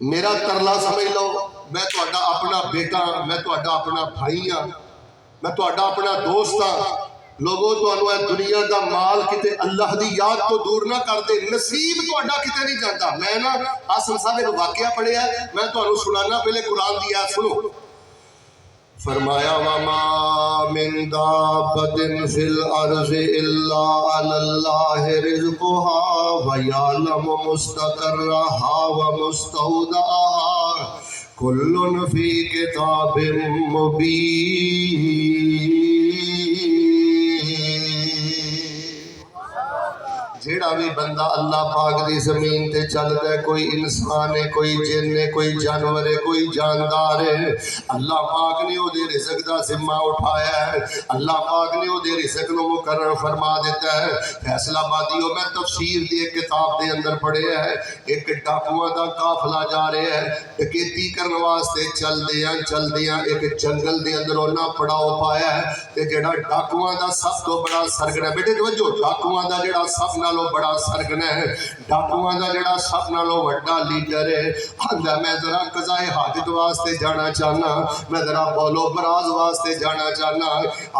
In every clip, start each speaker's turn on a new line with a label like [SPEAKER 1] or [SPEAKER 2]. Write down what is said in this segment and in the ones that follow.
[SPEAKER 1] میرا ترلا سمجھ لو، میں تہاڈا اپنا بیٹا، میں تہاڈا اپنا بھائی ہاں، میں تہاڈا اپنا دوست ہاں۔ لوگوں تہانوں اے دنیا دا مال کتے اللہ دی یاد تو دور نہ کر دے، نصیب تہاڈا کتے نہیں جاندا۔ میں نا آسم صاحب ایک واقعہ پڑھیا ہے، میں تہانوں سنانا، پہلے قرآن دی آیت سنو۔ فرمایا وَمَا مِن دَابَّةٍ فِي الْأَرْضِ إِلَّا عَلَى اللَّهِ رِزْقُهَا وَيَعْلَمُ مُسْتَقَرَّهَا وَمُسْتَوْدَعَهَا كُلٌّ فِي كِتَابٍ مُبِينٍ۔ جیڑا بھی بندہ اللہ پاک دی زمین تے چلدا ہے، کوئی انسان ہے، کوئی جن ہے، کوئی جانور ہے، کوئی جاندار ہے، اللہ پاک نے او دے رزق دا ذمہ اٹھایا ہے، اللہ پاک نے او دے رزق نو مقرر فرما دیتا ہے۔ فیصلہ بادیوں میں تفسیر دی ایک کتاب دے اندر پڑھیا ہے، ایک ڈاکواں دا قافلہ جا رہا ہے، ڈکیتی کرن واسطے چلدیاں ایک جنگل دے اندر انہاں پڑاؤ پایا ہے، تے جڑا ڈاکواں دا سب تو بڑا سرگنا، بیٹے توجہ، ڈاکواں دا جڑا سب نالوں بڑا سرگنا ہے، ڈاکواں دا جڑا سب نالوں بڑا لیڈر ہے، آندا میں ذرا قضائے حاجت واسطے جانا چاہنا، میں ذرا بولو براز واسطے جانا چاہنا،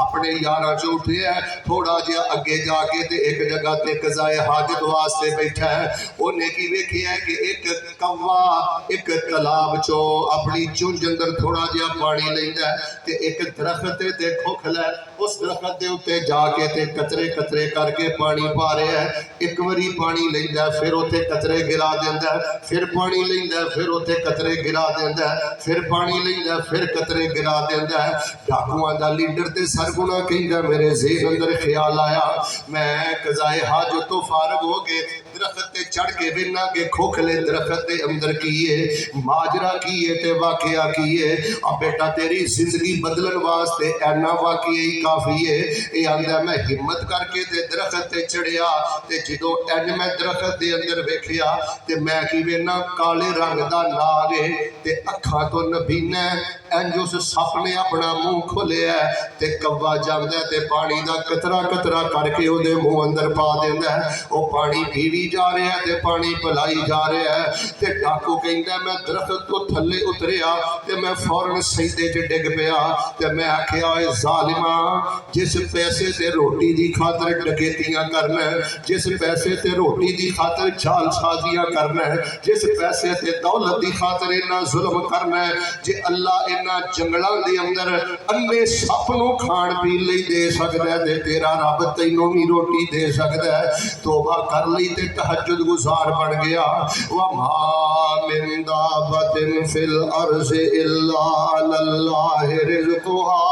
[SPEAKER 1] اپنے یاراں چ اٹھیا ہے، تھوڑا جہا اگے جا کے تے ایک جگہ تے قضائے حاجت واسطے بیٹھا ہے، اونے کی ویکھیا ہے کہ ایک کوا ایک تالاب چوں اپنی چونج اندر تھوڑا جہا پانی لیندا ہے تے ایک درخت تے کھوکھلا ہے، اس درخت دے اوتے جا کے تے قطرے قطرے کر کے پانی پا رہا ہے، ایک واری پانی لیندا ہے، پھر اوتے قطرے گرا دیندا ہے، پھر پانی لیندا ہے، پھر اوتے قطرے گرا دیندا ہے، پھر پانی لیندا ہے، پھر قطرے گرا دیندا ہے۔ ڈاکواں دا لیڈر تے سرگنا کہندا میرے ذہن اندر خیال آیا، میں قضائے حاجت تو فارغ ہو کے درخت تے چڑھ کے وینا کہ کھوکھلے درخت دے اندر کیے ماجرا کیے تے واقعہ کیے، اب بیٹا تیری زندگی بدلن واسطے اینا واقعہ ہی کافی ہے۔ اے آندا میں ہمت کر کے تے درخت تے چڑھیا تے جدوں این میں درخت دے اندر ویکھیا تے میں کی وینا کالے رنگ دا ناگ ہے تے اکھاں تو نبینا ہے، انج اس سپ نے اپنا منہ کھولیا ہے تے کوا جاندا ہے تے پانی دا قطرہ قطرہ کر کے او دے منہ اندر پا دیندا ہے، او پانی پیوی جا رہا ہے تے پانی پلائی جا رہا ہے تے ڈاکو کہندا میں درخت تو تھلے اتریا تے میں فوراً سجدے چ ڈگ پیا تے میں آکھیا اے ظالماں، جس پیسے تے روٹی دی خاطر ڈکیتیاں کرنا ہے، جس پیسے تے روٹی دی خاطر جال سازیاں کرنا ہے، جس پیسے تے دولت دی خاطر انہاں ظلم کرنا ہے، جے اللہ انہاں جنگلاں دے اندر انے سپ نو کھان پی لئی دے سکدا ہے تے تیرا رب تینوں بھی روٹی دے سکدا ہے۔ توبہ کر لی تے تہجد گزار بن گیا۔ وَمَا مِن دَابَّةٍ فِي الْأَرْضِ إِلَّا عَلَى اللَّهِ رِزْقُهَا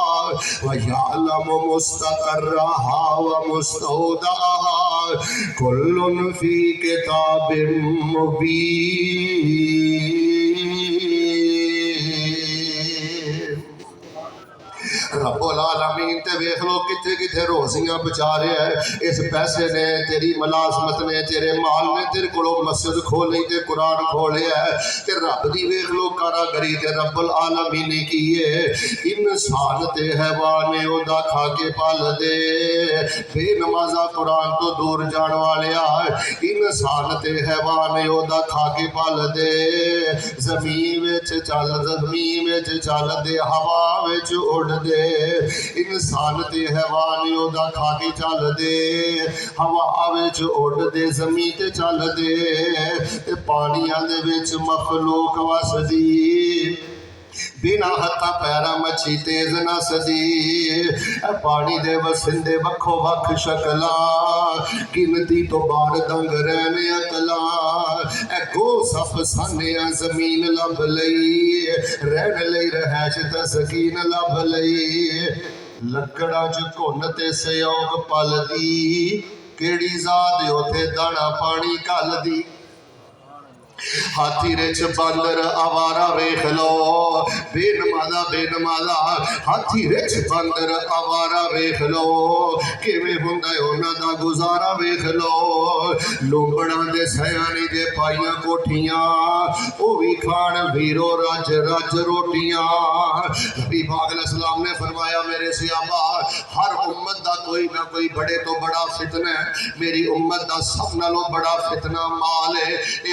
[SPEAKER 1] وَيَعْلَمُ مُسْتَقَرَّهَا وَمُسْتَوْدَعَهَا كُلٌّ فِي كِتَابٍ مُبِينٍ۔ رب العالمین تے ویکھ لو کتھے کتھے روزیاں بچا رہے ہیں، اس پیسے نے تیری ملازمت نے تیرے مال نے تیرے کولو مسجد کھولی تے قرآن کھولیا ہے تے رب دی ویکھ لو کاراگری تے رب العالمین نے کی ہے۔ انسان تے حیوان او دا کھا کے پال دے، بے نمازہ قرآن تو دور جان والیا، انسان تے حیوان او دا کھا کے پال دے، زمین وچ چل دے، ہوا وچ اڑ دے، انسان تے حیوان او دا کھا کے چل دے، ہوا وچ اڑ دے، زمین تے چل دے، تے پانیاں دے وچ مخلوق وسدی، بنا ہتھا پیرا مچھی تیز نہ سدی، پانی دے وسندے وکھو وکھ شکلاں، گنتی تو بار دنگ رہنے اکلاں، گو سف سانیاں زمین لب لئی، رہن لئی رہائش تسکین لب لئی، لکڑا چ گھن تے سیوگ پل دی، کیڑی ذات اوتھے دانا پانی کل دی، ہاتھی رچ باندر آوارا ویکھ لو، بے نمازا ہاتھی رچ باندر آوارا ویکھ لو، کیویں ہوندا ہے انہاں دا گزارا ویکھ لو، لومبڑاں دے سیانی دے پائیاں کوٹھیاں، او وی کھان ویرو رج رج روٹیاں۔ نبی پاک علیہ السلام نے فرمایا میرے صحابہ، ہر امت دا کوئی نہ کوئی بڑے تو بڑا فتنہ ہے، میری امت دا سب نالوں بڑا فتنہ مال ہے، اے